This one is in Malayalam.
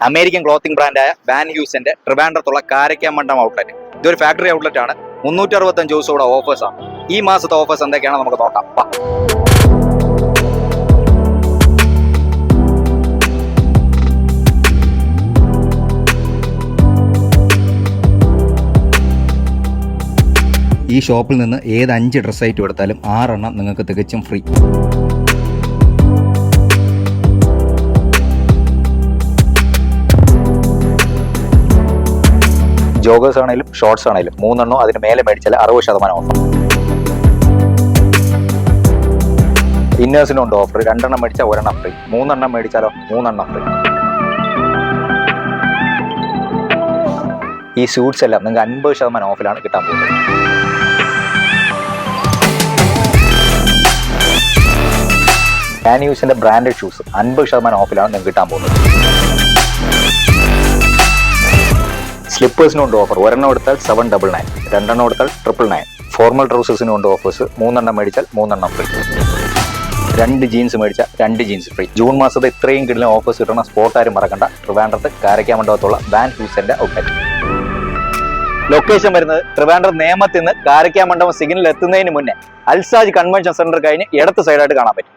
അമേരിക്കൻ ക്ലോത്തിംഗ് ബ്രാൻഡായ വാൻ ഹ്യൂസിന്റെ ട്രിവാൻഡ്രത്തുള്ള കാരക്കാമണ്ഡം ഔട്ട്ലെറ്റ്. ഇതൊരു ഫാക്ടറി ഔട്ട്ലെറ്റ് ആണ്. 365 ദിവസവും ഓഫേഴ്സ് ആണ്. ഈ മാസത്തെ ഓഫേഴ്സ് എന്തൊക്കെയാണ് നമുക്ക് നോക്കാം. ഈ ഷോപ്പിൽ നിന്ന് ഏത് 5 ഡ്രസ് ഐറ്റം എടുത്താലും 6 എണ്ണം നിങ്ങൾക്ക് തികച്ചും ഫ്രീ. ജോഗേഴ്സ് ആണെങ്കിലും ഷോർട്സ് ആണെങ്കിലും 3 എണ്ണം അതിന് മേലെ മേടിച്ചാൽ 60% ഓഫർ. ഇന്നേഴ്സിനുണ്ട് ഓഫർ. 2 എണ്ണം മേടിച്ചാൽ 1 എണ്ണം ഫ്രീ. 3 എണ്ണം മേടിച്ചാലോ 3 എണ്ണം ഫ്രീ. ഈ സ്യൂട്ട്സ് എല്ലാം നിങ്ങൾക്ക് 50% ഓഫിലാണ് കിട്ടാൻ പോകുന്നത്. വാൻ ഹ്യൂസിന്റെ ബ്രാൻഡഡ് ഷൂസ് 50% ഓഫിലാണ് നിങ്ങൾക്ക് കിട്ടാൻ പോകുന്നത്. സ്ലിപ്പേഴ്സിനുണ്ട് ഓഫർ. 1 എണ്ണം എടുത്താൽ 799, 2 എണ്ണം എടുത്താൽ 999. Formal ട്രൗസേഴ്സിനുണ്ട് offers. 3 എണ്ണം മേടിച്ചാൽ 3 എണ്ണം ഫ്രീ. 2 ജീൻസ് മേടിച്ചാൽ 2 ജീൻസ് ഫ്രീ. ജൂൺ മാസത്തെ ഇത്രയും കിടിലൻ ഓഫേഴ്സ് കിട്ടുന്ന സ്പോട്ട് ആരും മറക്കണ്ട. ട്രിവാൻഡ്രത്ത് കാരക്കാമണ്ഡപത്തുള്ള വാൻ ഹ്യൂസിന്റെ ഔട്ട്ലെറ്റ്. ലൊക്കേഷൻ വരുന്നത് ട്രിവാൻഡ്രം നേമത്തിൽ നിന്ന് കാരക്കാമണ്ഡപം സിഗ്നൽ എത്തുന്നതിന് മുന്നേ അൽസാജ് കൺവെൻഷൻ സെന്റർ കഴിഞ്ഞ് ഇടത്ത് സൈഡായിട്ട് കാണാൻ പറ്റും.